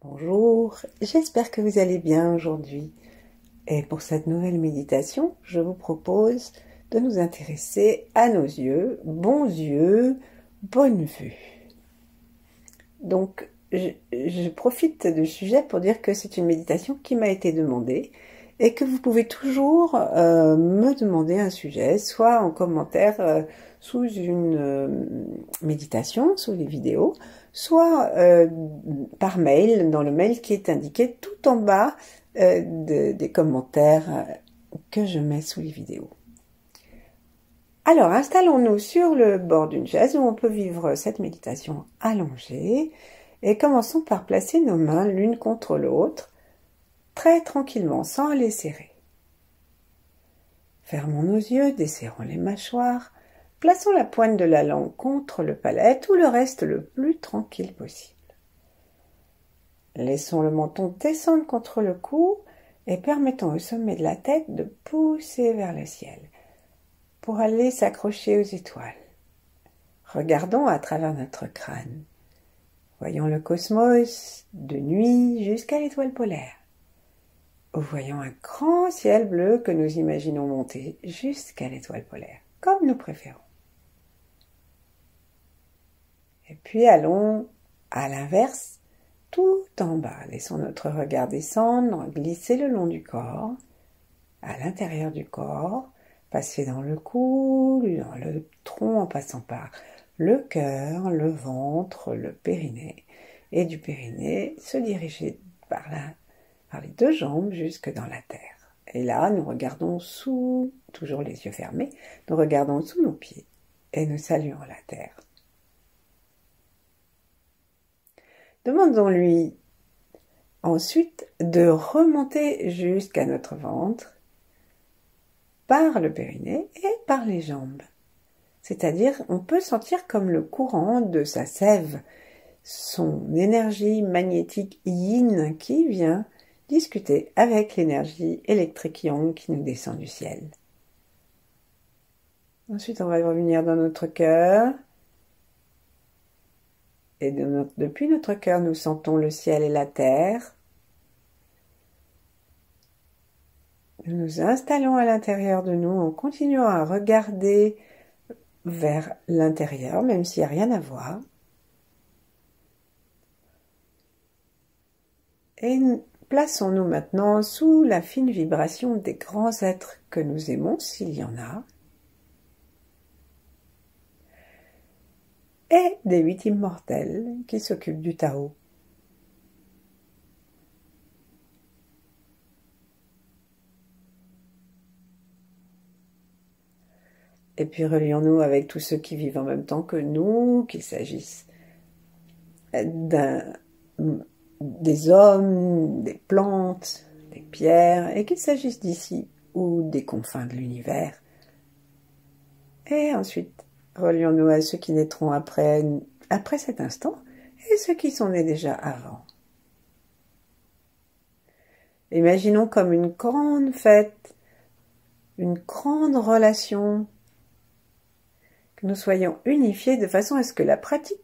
Bonjour, j'espère que vous allez bien aujourd'hui. Et pour cette nouvelle méditation, je vous propose de nous intéresser à nos bons yeux, bonne vue. Donc, je profite du sujet pour dire que c'est une méditation qui m'a été demandée et que vous pouvez toujours me demander un sujet, soit en commentaire sous une méditation, sous les vidéos, soit par mail, dans le mail qui est indiqué tout en bas des commentaires que je mets sous les vidéos. Alors, installons-nous sur le bord d'une chaise où on peut vivre cette méditation allongée et commençons par placer nos mains l'une contre l'autre, très tranquillement, sans les serrer. Fermons nos yeux, desserrons les mâchoires, plaçons la pointe de la langue contre le palais, tout le reste le plus tranquille possible. Laissons le menton descendre contre le cou et permettons au sommet de la tête de pousser vers le ciel pour aller s'accrocher aux étoiles. Regardons à travers notre crâne. Voyons le cosmos de nuit jusqu'à l'étoile polaire. Voyons un grand ciel bleu que nous imaginons monter jusqu'à l'étoile polaire, comme nous préférons. Et puis allons à l'inverse, tout en bas. Laissons notre regard descendre, glisser le long du corps, à l'intérieur du corps, passer dans le cou, dans le tronc en passant par le cœur, le ventre, le périnée. Et du périnée, se diriger par les deux jambes jusque dans la terre. Et là, nous regardons toujours les yeux fermés, nous regardons sous nos pieds et nous saluons la terre. Demandons-lui ensuite de remonter jusqu'à notre ventre par le périnée et par les jambes. C'est-à-dire, on peut sentir comme le courant de sa sève, son énergie magnétique yin qui vient discuter avec l'énergie électrique yang qui nous descend du ciel. Ensuite, on va revenir dans notre cœur. Et depuis notre cœur, nous sentons le ciel et la terre. Nous nous installons à l'intérieur de nous en continuant à regarder vers l'intérieur, même s'il n'y a rien à voir. Et plaçons-nous maintenant sous la fine vibration des grands êtres que nous aimons, s'il y en a, et des 8 immortels qui s'occupent du Tao. Et puis relions-nous avec tous ceux qui vivent en même temps que nous, qu'il s'agisse des hommes, des plantes, des pierres, et qu'il s'agisse d'ici ou des confins de l'univers. Et ensuite, relions-nous à ceux qui naîtront après cet instant et ceux qui sont nés déjà avant. Imaginons comme une grande fête, une grande relation, que nous soyons unifiés de façon à ce que la pratique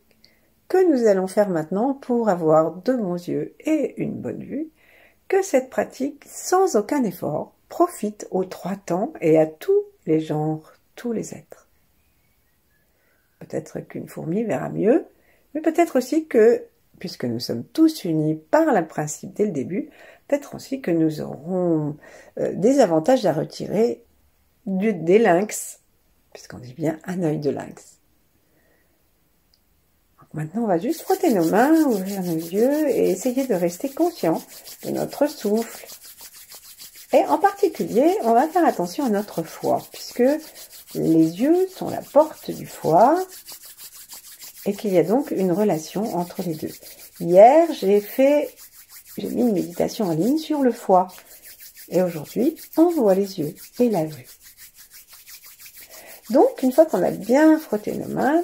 que nous allons faire maintenant pour avoir de bons yeux et une bonne vue, que cette pratique, sans aucun effort, profite aux 3 temps et à tous les genres, tous les êtres. Peut-être qu'une fourmi verra mieux, mais peut-être aussi que, puisque nous sommes tous unis par le principe dès le début, peut-être aussi que nous aurons des avantages à retirer des lynx, puisqu'on dit bien un œil de lynx. Donc maintenant, on va juste frotter nos mains, ouvrir nos yeux et essayer de rester conscient de notre souffle. Et en particulier, on va faire attention à notre foie, puisque les yeux sont la porte du foie et qu'il y a donc une relation entre les deux. Hier, j'ai mis une méditation en ligne sur le foie. Et aujourd'hui, on voit les yeux et la vue. Donc, une fois qu'on a bien frotté nos mains,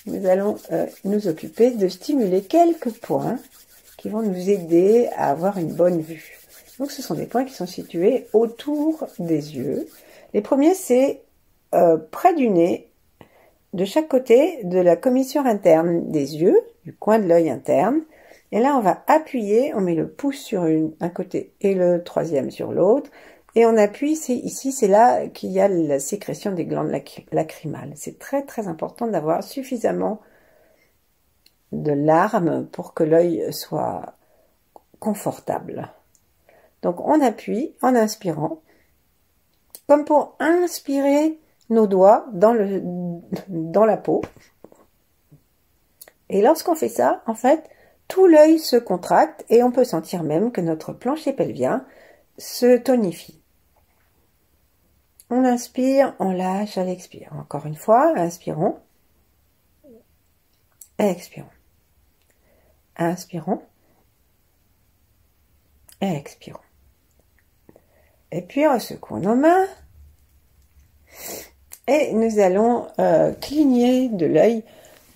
nous allons nous occuper de stimuler quelques points qui vont nous aider à avoir une bonne vue. Donc, ce sont des points qui sont situés autour des yeux. Les premiers, c'est près du nez, de chaque côté de la commissure interne des yeux, du coin de l'œil interne, Et là, on va appuyer, on met le pouce sur un côté et le troisième sur l'autre. Et on appuie, ici, c'est là qu'il y a la sécrétion des glandes lacrymales. C'est très très important d'avoir suffisamment de larmes pour que l'œil soit confortable. Donc on appuie en inspirant, comme pour inspirer nos doigts dans la peau. Et lorsqu'on fait ça, en fait, tout l'œil se contracte et on peut sentir même que notre plancher pelvien se tonifie. On inspire, on lâche à l'expire. Encore une fois, inspirons, expirons. Inspirons, expirons. Et puis on secoue nos mains et nous allons cligner de l'œil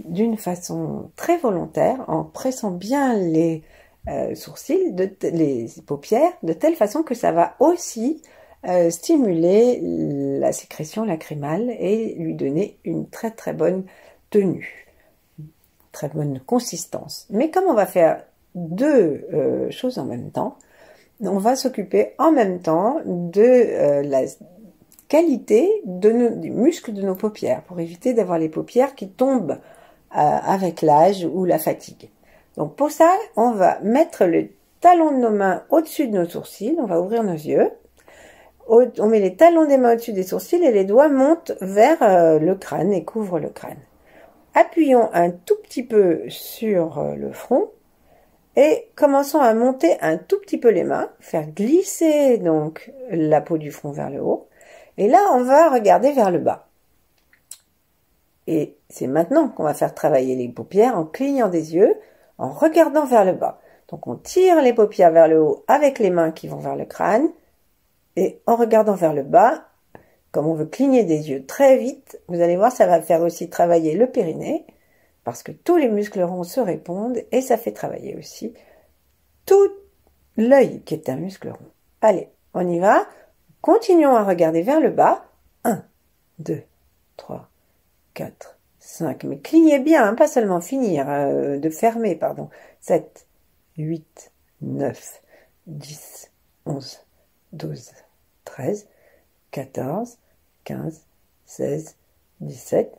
d'une façon très volontaire en pressant bien les sourcils, les paupières, de telle façon que ça va aussi stimuler la sécrétion lacrymale et lui donner une très très bonne tenue, très bonne consistance. Mais comme on va faire deux choses en même temps, on va s'occuper en même temps de la qualité du muscle de nos paupières pour éviter d'avoir les paupières qui tombent avec l'âge ou la fatigue. Donc pour ça, on va mettre le talon de nos mains au-dessus de nos sourcils, on va ouvrir nos yeux, on met les talons des mains au-dessus des sourcils et les doigts montent vers le crâne et couvrent le crâne. Appuyons un tout petit peu sur le front et commençons à monter un tout petit peu les mains, faire glisser donc la peau du front vers le haut. Et là, on va regarder vers le bas. Et c'est maintenant qu'on va faire travailler les paupières en clignant des yeux, en regardant vers le bas. Donc on tire les paupières vers le haut avec les mains qui vont vers le crâne. Et en regardant vers le bas, comme on veut cligner des yeux très vite, vous allez voir, ça va faire aussi travailler le périnée, parce que tous les muscles ronds se répondent, et ça fait travailler aussi tout l'œil qui est un muscle rond. Allez, on y va. Continuons à regarder vers le bas. 1, 2, 3, 4, 5. Mais clignez bien, hein, pas seulement finir, de fermer, pardon. 7, 8, 9, 10, 11, 12, 13, 14, 15, 16, 17,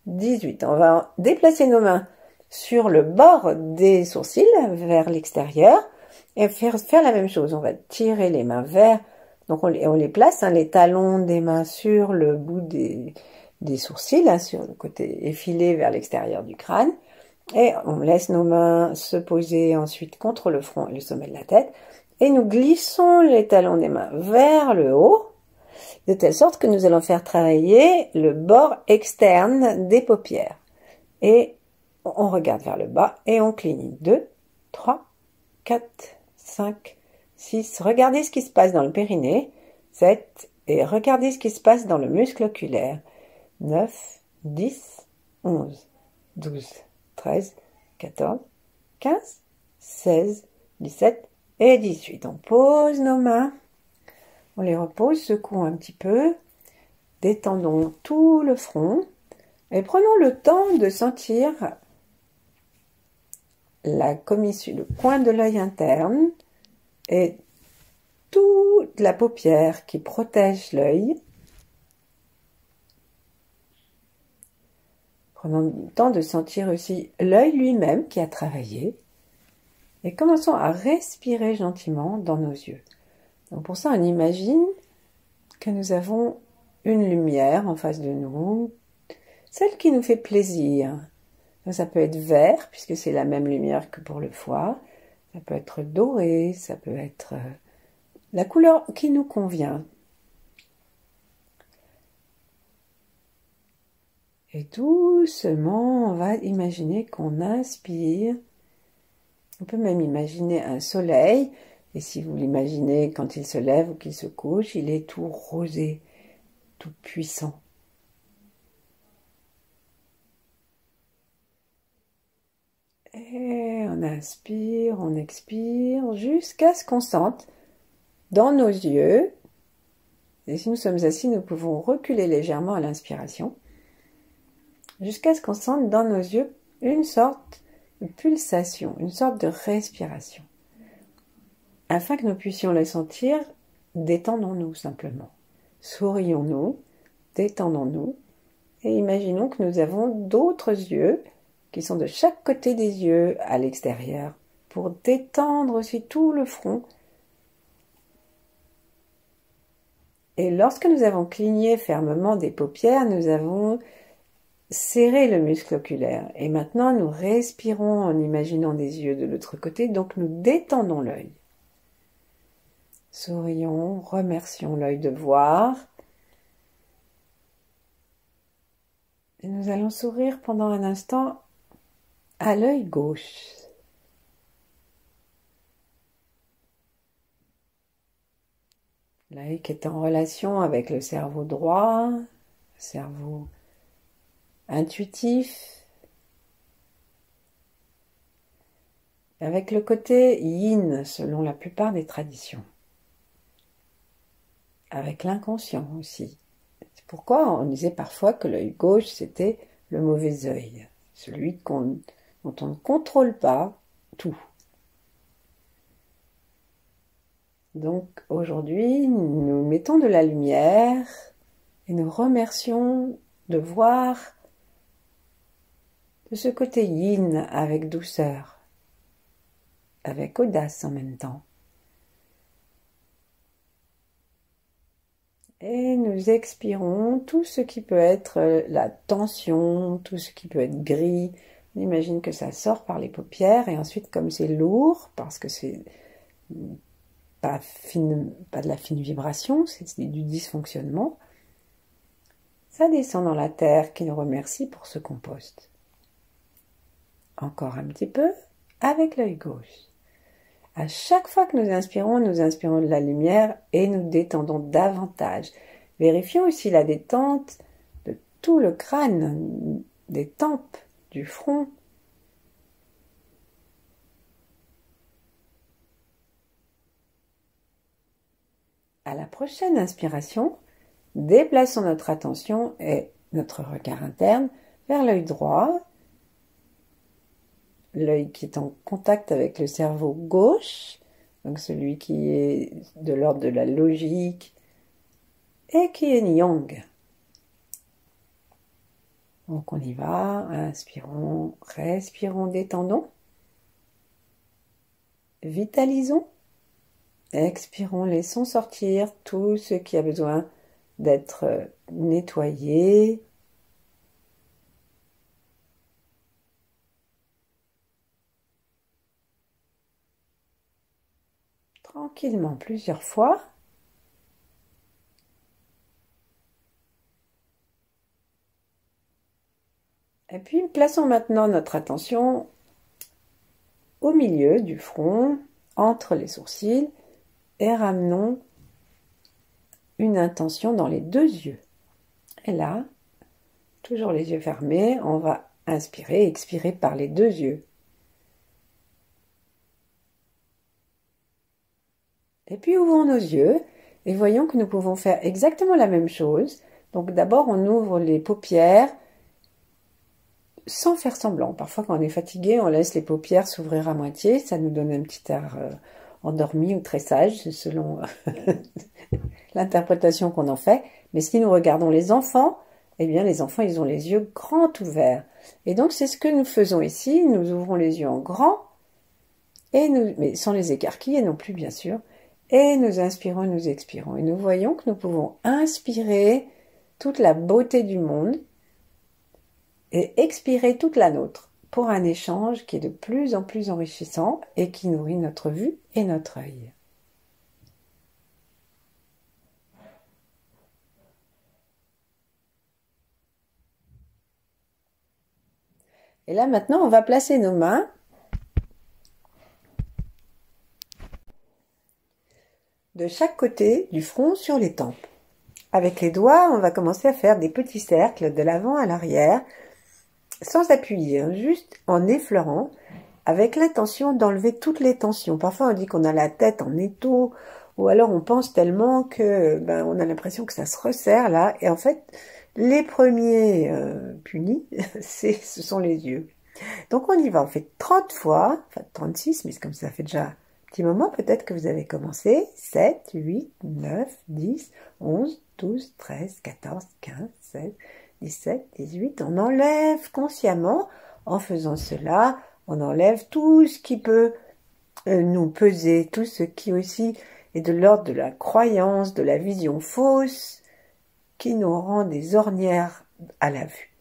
18. On va déplacer nos mains sur le bord des sourcils vers l'extérieur et faire la même chose. On va tirer les mains vers, donc on les place, hein, les talons des mains sur le bout des sourcils, hein, sur le côté effilé vers l'extérieur du crâne. Et on laisse nos mains se poser ensuite contre le front et le sommet de la tête. Et nous glissons les talons des mains vers le haut, de telle sorte que nous allons faire travailler le bord externe des paupières. Et on regarde vers le bas et on cligne. 2, 3, 4, 5, 6. Regardez ce qui se passe dans le périnée. 7. Et regardez ce qui se passe dans le muscle oculaire. 9, 10, 11, 12, 13, 14, 15, 16, 17 et 18. On pose nos mains. On les repose, secouons un petit peu. Détendons tout le front. Et prenons le temps de sentir la commissure, le coin de l'œil interne et toute la paupière qui protège l'œil. Prenons le temps de sentir aussi l'œil lui-même qui a travaillé. Et commençons à respirer gentiment dans nos yeux. Donc pour ça, on imagine que nous avons une lumière en face de nous, celle qui nous fait plaisir. Donc ça peut être vert, puisque c'est la même lumière que pour le foie. Ça peut être doré, ça peut être la couleur qui nous convient. Et doucement, on va imaginer qu'on inspire. On peut même imaginer un soleil. Et si vous l'imaginez quand il se lève ou qu'il se couche, il est tout rosé, tout puissant. Et on inspire, on expire, jusqu'à ce qu'on sente dans nos yeux, et si nous sommes assis, nous pouvons reculer légèrement à l'inspiration, jusqu'à ce qu'on sente dans nos yeux une sorte pulsation, une sorte de respiration. Afin que nous puissions les sentir, détendons-nous simplement. Sourions-nous, détendons-nous et imaginons que nous avons d'autres yeux qui sont de chaque côté des yeux à l'extérieur pour détendre aussi tout le front. Et lorsque nous avons cligné fermement des paupières, nous avons serré le muscle oculaire. Et maintenant, nous respirons en imaginant des yeux de l'autre côté, donc nous détendons l'œil. Sourions, remercions l'œil de voir. Et nous allons sourire pendant un instant à l'œil gauche. L'œil qui est en relation avec le cerveau droit, le cerveau intuitif, avec le côté yin selon la plupart des traditions, avec l'inconscient aussi. C'est pourquoi on disait parfois que l'œil gauche c'était le mauvais œil, celui dont on ne contrôle pas tout. Donc aujourd'hui, nous mettons de la lumière et nous remercions de voir de ce côté yin avec douceur, avec audace en même temps. Et nous expirons tout ce qui peut être la tension, tout ce qui peut être gris. On imagine que ça sort par les paupières et ensuite comme c'est lourd, parce que c'est pas de la fine vibration, c'est du dysfonctionnement, ça descend dans la terre qui nous remercie pour ce compost. Encore un petit peu avec l'œil gauche. À chaque fois que nous inspirons de la lumière et nous détendons davantage. Vérifions aussi la détente de tout le crâne, des tempes, du front. À la prochaine inspiration, déplaçons notre attention et notre regard interne vers l'œil droit, l'œil qui est en contact avec le cerveau gauche, donc celui qui est de l'ordre de la logique et qui est yang. Donc on y va, inspirons, respirons, détendons, vitalisons, expirons, laissons sortir tout ce qui a besoin d'être nettoyé. Tranquillement, plusieurs fois. Et puis, plaçons maintenant notre attention au milieu du front, entre les sourcils, et ramenons une intention dans les deux yeux. Et là, toujours les yeux fermés, on va inspirer et expirer par les deux yeux. Et puis ouvrons nos yeux et voyons que nous pouvons faire exactement la même chose. Donc d'abord on ouvre les paupières sans faire semblant. Parfois quand on est fatigué, on laisse les paupières s'ouvrir à moitié. Ça nous donne un petit air endormi ou très sage selon l'interprétation qu'on en fait. Mais si nous regardons les enfants, eh bien les enfants ils ont les yeux grands ouverts. Et donc c'est ce que nous faisons ici. Nous ouvrons les yeux en grand, mais sans les écarquiller non plus bien sûr. Et nous inspirons et nous expirons. Et nous voyons que nous pouvons inspirer toute la beauté du monde et expirer toute la nôtre pour un échange qui est de plus en plus enrichissant et qui nourrit notre vue et notre œil. Et là maintenant, on va placer nos mains de chaque côté du front sur les tempes. Avec les doigts, on va commencer à faire des petits cercles de l'avant à l'arrière, sans appuyer, juste en effleurant, avec l'intention d'enlever toutes les tensions. Parfois on dit qu'on a la tête en étau, ou alors on pense tellement que on a l'impression que ça se resserre là, et en fait, les premiers punis, ce sont les yeux. Donc on y va, on fait 30 fois, enfin 36, mais comme ça fait déjà un petit moment, peut-être que vous avez commencé. 7, 8, 9, 10, 11, 12, 13, 14, 15, 16, 17, 18. On enlève consciemment, en faisant cela, on enlève tout ce qui peut nous peser, tout ce qui aussi est de l'ordre de la croyance, de la vision fausse, qui nous rend des ornières à la vue.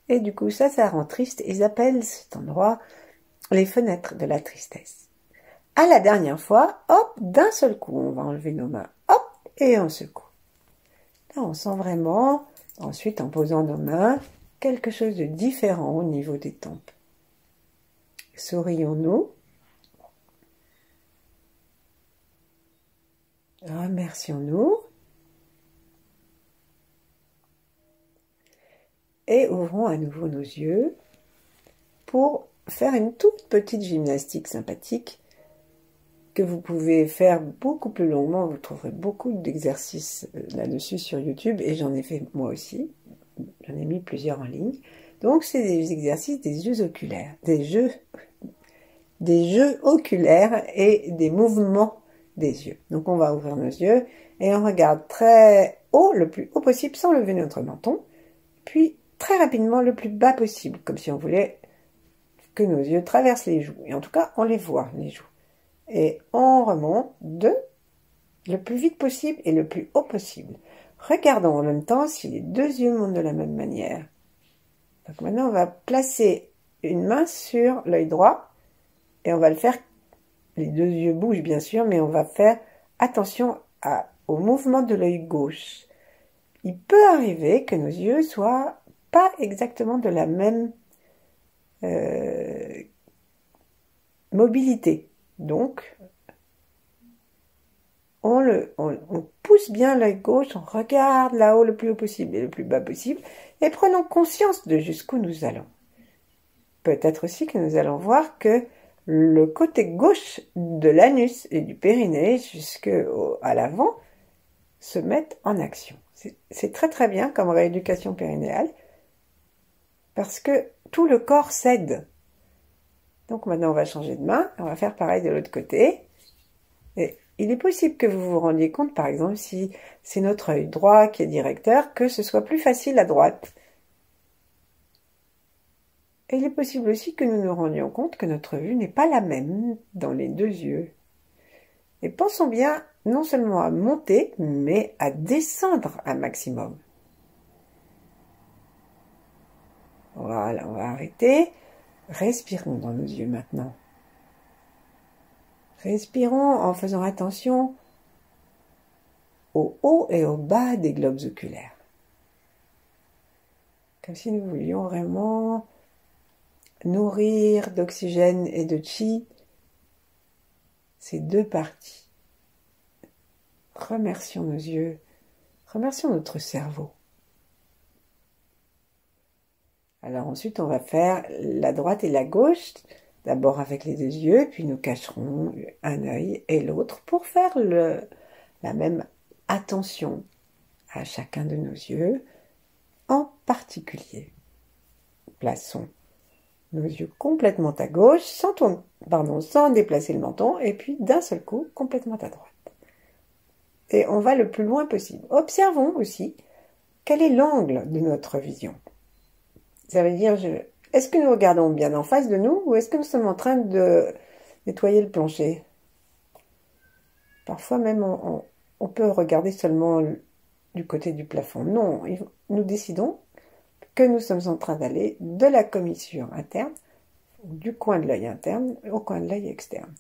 Et du coup, ça rend triste. Ils appellent cet endroit les fenêtres de la tristesse. À la dernière fois, hop, d'un seul coup, on va enlever nos mains, hop, et on secoue. Là, on sent vraiment, ensuite, en posant nos mains, quelque chose de différent au niveau des tempes. Sourions-nous. Remercions-nous. Et ouvrons à nouveau nos yeux pour faire une toute petite gymnastique sympathique que vous pouvez faire beaucoup plus longuement. Vous trouverez beaucoup d'exercices là-dessus sur YouTube et j'en ai fait moi aussi. J'en ai mis plusieurs en ligne. Donc c'est des exercices des yeux oculaires, des jeux oculaires et des mouvements des yeux. Donc on va ouvrir nos yeux et on regarde très haut, le plus haut possible sans lever notre menton, puis très rapidement le plus bas possible, comme si on voulait que nos yeux traversent les joues. Et en tout cas, on les voit, les joues. Et on remonte le plus vite possible et le plus haut possible. Regardons en même temps si les deux yeux montent de la même manière. Donc maintenant, on va placer une main sur l'œil droit et on va le faire. Les deux yeux bougent bien sûr, mais on va faire attention au mouvement de l'œil gauche. Il peut arriver que nos yeux soient pas exactement de la même mobilité. Donc, on pousse bien l'œil gauche, on regarde là-haut le plus haut possible et le plus bas possible, et prenons conscience de jusqu'où nous allons. Peut-être aussi que nous allons voir que le côté gauche de l'anus et du périnée jusqu'à l'avant se mettent en action. C'est très très bien comme rééducation périnéale, parce que tout le corps cède. Donc maintenant on va changer de main, on va faire pareil de l'autre côté. Et il est possible que vous vous rendiez compte, par exemple, si c'est notre œil droit qui est directeur, que ce soit plus facile à droite. Et il est possible aussi que nous nous rendions compte que notre vue n'est pas la même dans les deux yeux. Et pensons bien non seulement à monter, mais à descendre un maximum. Voilà, on va arrêter. Respirons dans nos yeux maintenant. Respirons en faisant attention au haut et au bas des globes oculaires. Comme si nous voulions vraiment nourrir d'oxygène et de chi ces deux parties. Remercions nos yeux, remercions notre cerveau. Alors ensuite, on va faire la droite et la gauche, d'abord avec les deux yeux, puis nous cacherons un œil et l'autre pour faire la même attention à chacun de nos yeux. En particulier, plaçons nos yeux complètement à gauche, sans déplacer le menton, et puis d'un seul coup, complètement à droite. Et on va le plus loin possible. Observons aussi quel est l'angle de notre vision. Ça veut dire, est-ce que nous regardons bien en face de nous ou est-ce que nous sommes en train de nettoyer le plancher? Parfois même, on peut regarder seulement du côté du plafond. Non, nous décidons que nous sommes en train d'aller de la commissure interne, du coin de l'œil interne au coin de l'œil externe.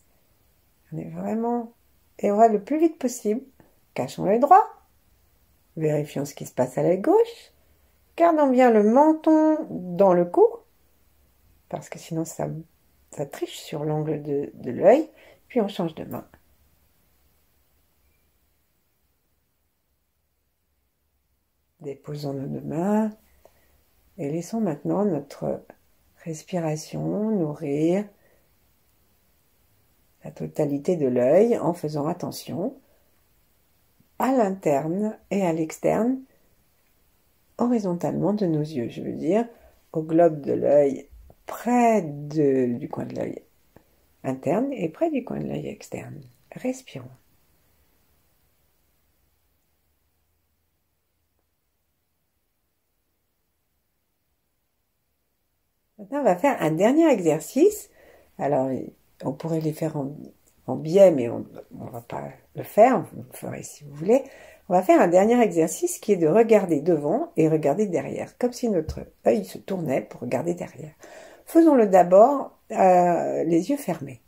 On est vraiment... Et on va le plus vite possible. Cachons l'œil droit. Vérifions ce qui se passe à l'œil gauche. Gardons bien le menton dans le cou, parce que sinon ça triche sur l'angle de l'œil. Puis on change de main. Déposons nos deux mains et laissons maintenant notre respiration nourrir la totalité de l'œil en faisant attention à l'interne et à l'externe horizontalement de nos yeux. Je veux dire au globe de l'œil près du coin de l'œil interne et près du coin de l'œil externe. Respirons. Maintenant, on va faire un dernier exercice. Alors, on pourrait les faire en biais, mais on ne va pas le faire. Vous le ferez si vous voulez. On va faire un dernier exercice qui est de regarder devant et regarder derrière, comme si notre œil se tournait pour regarder derrière. Faisons-le d'abord les yeux fermés.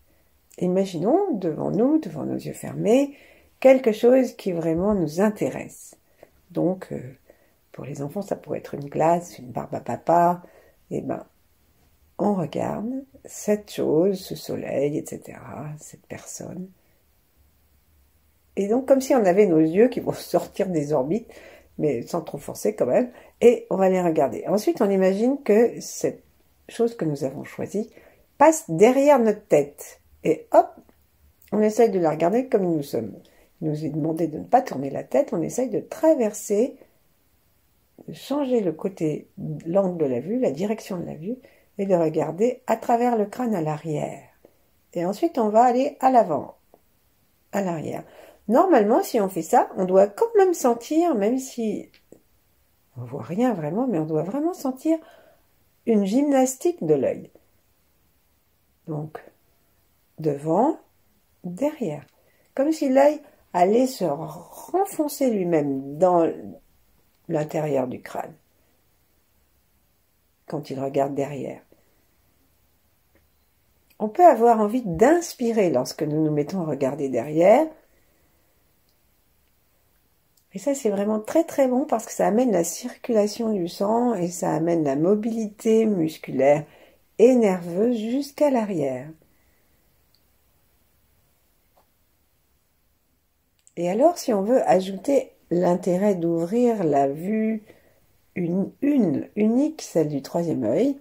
Imaginons devant nous, devant nos yeux fermés, quelque chose qui vraiment nous intéresse. Donc, pour les enfants, ça pourrait être une glace, une barbe à papa. Eh ben, on regarde cette chose, ce soleil, etc., cette personne. Et donc, comme si on avait nos yeux qui vont sortir des orbites, mais sans trop forcer quand même, et on va les regarder. Ensuite, on imagine que cette chose que nous avons choisie passe derrière notre tête. Et hop, on essaye de la regarder comme nous sommes. Il nous est demandé de ne pas tourner la tête, on essaye de traverser, de changer le côté, l'angle de la vue, la direction de la vue, et de regarder à travers le crâne à l'arrière. Et ensuite, on va aller à l'avant, à l'arrière. Normalement, si on fait ça, on doit quand même sentir, même si on ne voit rien vraiment, mais on doit vraiment sentir une gymnastique de l'œil. Donc, devant, derrière. Comme si l'œil allait se renfoncer lui-même dans l'intérieur du crâne quand il regarde derrière. On peut avoir envie d'inspirer lorsque nous nous mettons à regarder derrière. Et ça, c'est vraiment très très bon parce que ça amène la circulation du sang et ça amène la mobilité musculaire et nerveuse jusqu'à l'arrière. Et alors, si on veut ajouter l'intérêt d'ouvrir la vue unique, celle du troisième œil,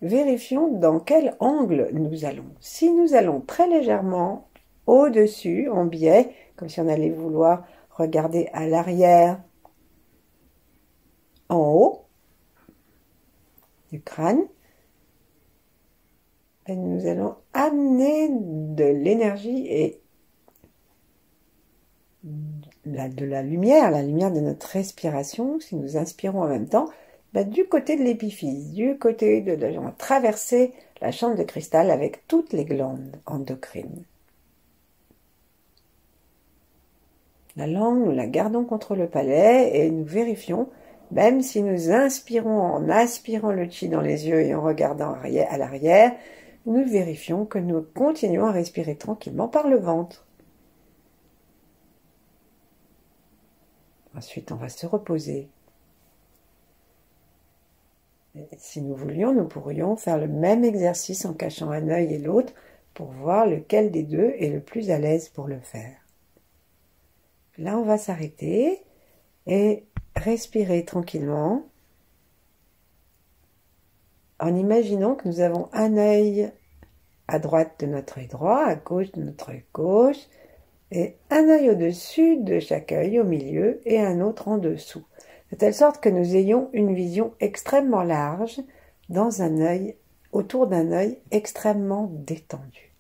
vérifions dans quel angle nous allons. Si nous allons très légèrement au-dessus, en biais, comme si on allait vouloir regarder à l'arrière, en haut du crâne, et nous allons amener de l'énergie et de la lumière de notre respiration, si nous inspirons en même temps, du côté de l'épiphyse, du côté on va traverser la chambre de cristal avec toutes les glandes endocrines. La langue, nous la gardons contre le palais et nous vérifions, même si nous inspirons en aspirant le chi dans les yeux et en regardant à l'arrière, nous vérifions que nous continuons à respirer tranquillement par le ventre. Ensuite, on va se reposer. Et si nous voulions, nous pourrions faire le même exercice en cachant un œil et l'autre pour voir lequel des deux est le plus à l'aise pour le faire. Là, on va s'arrêter et respirer tranquillement en imaginant que nous avons un œil à droite de notre œil droit, à gauche de notre œil gauche, et un œil au-dessus de chaque œil au milieu et un autre en dessous, de telle sorte que nous ayons une vision extrêmement large dans un œil, autour d'un œil extrêmement détendu.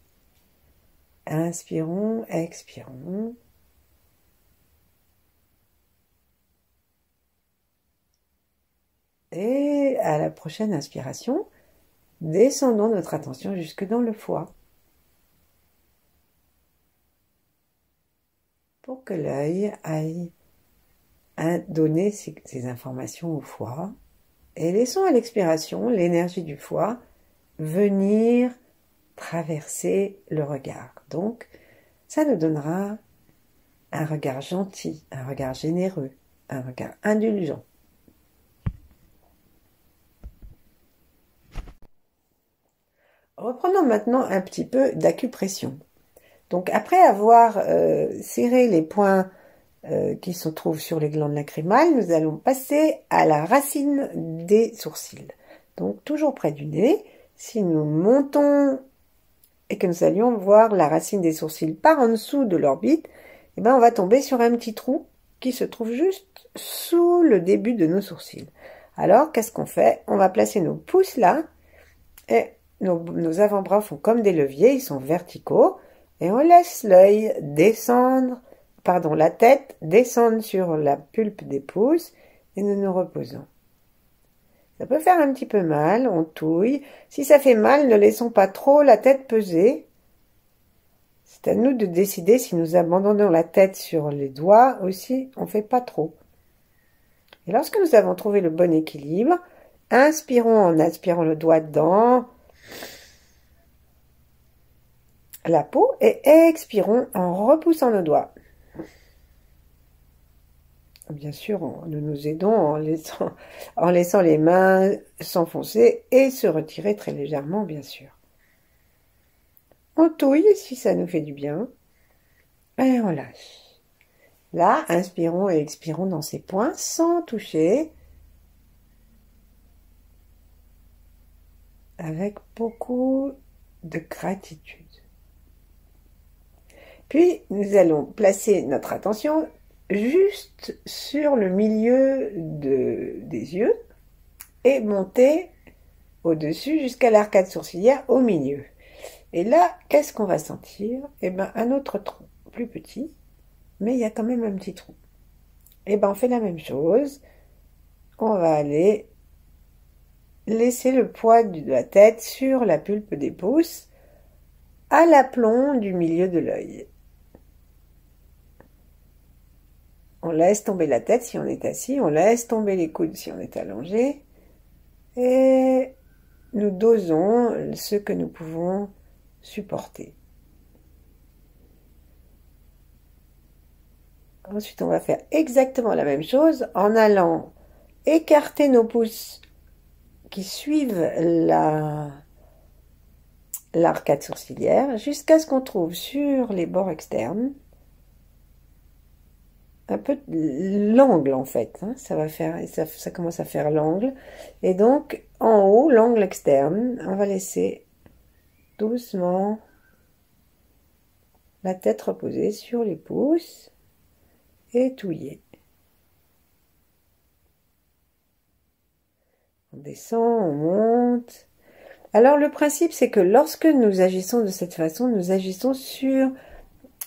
Inspirons, expirons. Et à la prochaine inspiration, descendons notre attention jusque dans le foie. Pour que l'œil aille donner ces informations au foie. Et laissons à l'expiration l'énergie du foie venir traverser le regard. Donc, ça nous donnera un regard gentil, un regard généreux, un regard indulgent. Reprenons maintenant un petit peu d'acupression. Donc après avoir serré les points qui se trouvent sur les glandes lacrymales, nous allons passer à la racine des sourcils. Donc toujours près du nez, si nous montons et que nous allions voir la racine des sourcils par en dessous de l'orbite, eh ben on va tomber sur un petit trou qui se trouve juste sous le début de nos sourcils. Alors qu'est-ce qu'on fait? On va placer nos pouces là et nos avant-bras font comme des leviers, ils sont verticaux, et on laisse l'œil descendre, pardon, la tête descendre sur la pulpe des pouces, et nous nous reposons. Ça peut faire un petit peu mal, on touille. Si ça fait mal, ne laissons pas trop la tête peser. C'est à nous de décider si nous abandonnons la tête sur les doigts aussi, on ne fait pas trop. Et lorsque nous avons trouvé le bon équilibre, inspirons en aspirant le doigt dans la peau et expirons en repoussant nos doigts. Bien sûr, nous nous aidons en laissant les mains s'enfoncer et se retirer très légèrement, bien sûr. On touille si ça nous fait du bien et on lâche. Là, inspirons et expirons dans ces points sans toucher, avec beaucoup de gratitude. Puis, nous allons placer notre attention juste sur le milieu des yeux et monter au-dessus jusqu'à l'arcade sourcilière au milieu. Et là, qu'est-ce qu'on va sentir? Eh bien, un autre trou, plus petit, mais il y a quand même un petit trou. Eh bien, on fait la même chose. On va aller laisser le poids de la tête sur la pulpe des pouces à l'aplomb du milieu de l'œil. On laisse tomber la tête si on est assis, on laisse tomber les coudes si on est allongé, et nous dosons ce que nous pouvons supporter. Ensuite, on va faire exactement la même chose en allant écarter nos pouces qui suivent l'arcade sourcilière jusqu'à ce qu'on trouve sur les bords externes un peu l'angle en fait, hein, ça commence à faire l'angle, et donc en haut l'angle externe, on va laisser doucement la tête reposer sur les pouces et touiller. On descend, on monte. Alors le principe c'est que lorsque nous agissons de cette façon, nous agissons sur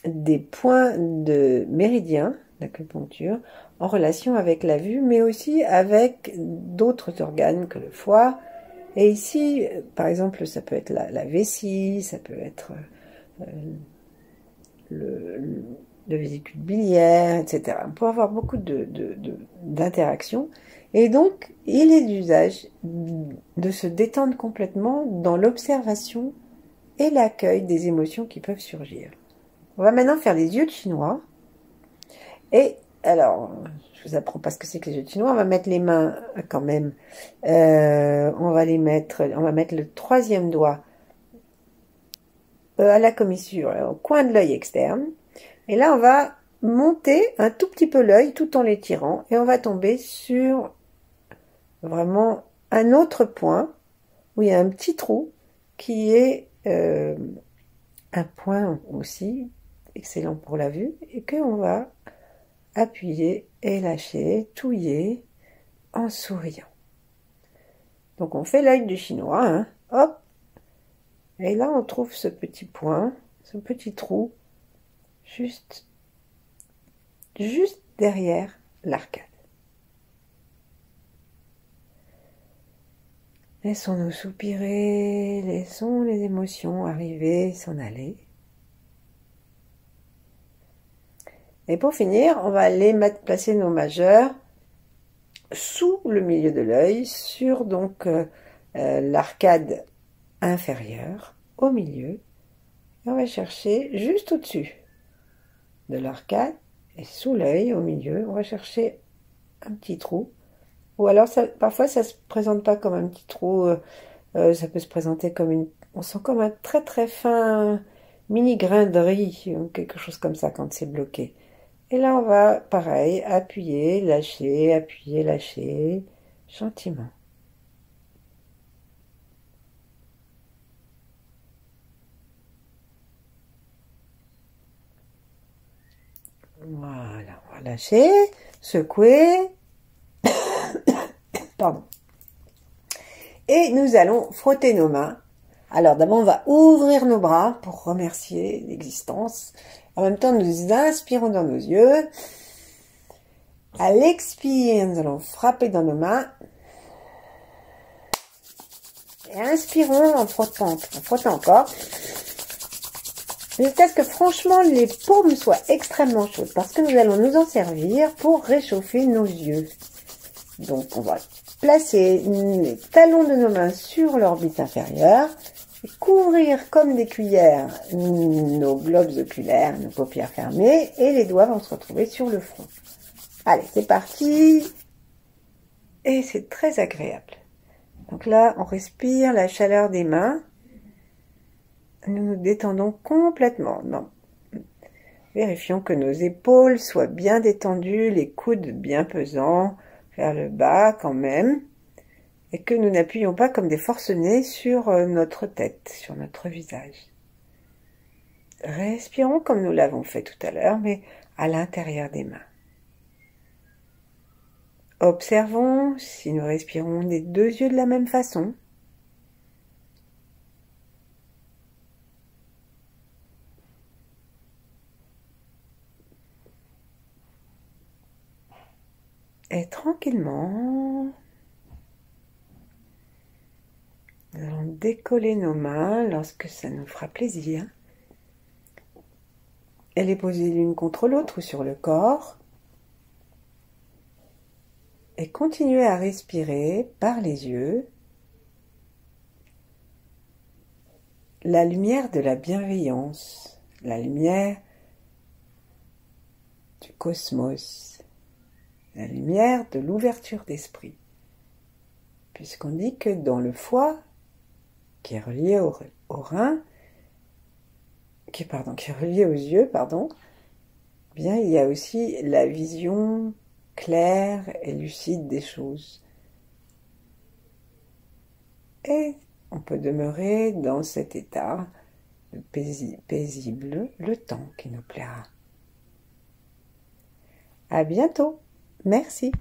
des points de méridien d'acupuncture en relation avec la vue, mais aussi avec d'autres organes que le foie. Et ici, par exemple, ça peut être la vessie, ça peut être le vésicule biliaire, etc. On peut avoir beaucoup d'interactions. Et donc, il est d'usage de se détendre complètement dans l'observation et l'accueil des émotions qui peuvent surgir. On va maintenant faire les yeux de chinois. Et alors, je vous apprends pas ce que c'est que les yeux de chinois. On va mettre les mains quand même. On va mettre le troisième doigt à la commissure, au coin de l'œil externe. Et là, on va monter un tout petit peu l'œil tout en l'étirant. Et on va tomber sur vraiment un autre point où il y a un petit trou qui est un point aussi excellent pour la vue et qu'on va appuyer et lâcher, touiller en souriant. Donc on fait l'œil du chinois, hein, hop, et là on trouve ce petit point, ce petit trou, juste derrière l'arcade. Laissons-nous soupirer, laissons les émotions arriver, s'en aller. Et pour finir, on va aller placer nos majeurs sous le milieu de l'œil, sur donc l'arcade inférieure, au milieu. Et on va chercher juste au-dessus de l'arcade et sous l'œil, au milieu, on va chercher un petit trou. Ou alors, parfois, ça se présente pas comme un petit trou, ça peut se présenter comme on sent comme un très très fin mini grain de riz, ou quelque chose comme ça quand c'est bloqué. Et là, on va, pareil, appuyer, lâcher, gentiment. Voilà, on va lâcher, secouer. Pardon. Et nous allons frotter nos mains Alors d'abord, on va ouvrir nos bras pour remercier l'existence. En même temps, nous inspirons dans nos yeux. À l'expire, nous allons frapper dans nos mains. Et inspirons en frottant encore. Jusqu'à ce que franchement les paumes soient extrêmement chaudes. Parce que nous allons nous en servir pour réchauffer nos yeux. Donc on va placer les talons de nos mains sur l'orbite inférieure. Et couvrir comme des cuillères nos globes oculaires, nos paupières fermées. Et les doigts vont se retrouver sur le front. Allez, c'est parti. Et c'est très agréable. Donc là, on respire la chaleur des mains. Nous nous détendons complètement. Non. Vérifions que nos épaules soient bien détendues, les coudes bien pesants, vers le bas quand même. Et que nous n'appuyons pas comme des forcenés sur notre tête, sur notre visage. Respirons comme nous l'avons fait tout à l'heure, mais à l'intérieur des mains. Observons si nous respirons des deux yeux de la même façon. Et tranquillement, nous allons décoller nos mains lorsque ça nous fera plaisir. Et les poser l'une contre l'autre ou sur le corps. Et continuer à respirer par les yeux la lumière de la bienveillance, la lumière du cosmos, la lumière de l'ouverture d'esprit. Puisqu'on dit que dans le foie, qui est relié au rein, qui est relié aux yeux, bien il y a aussi la vision claire et lucide des choses. Et on peut demeurer dans cet état paisible le temps qui nous plaira. À bientôt. Merci.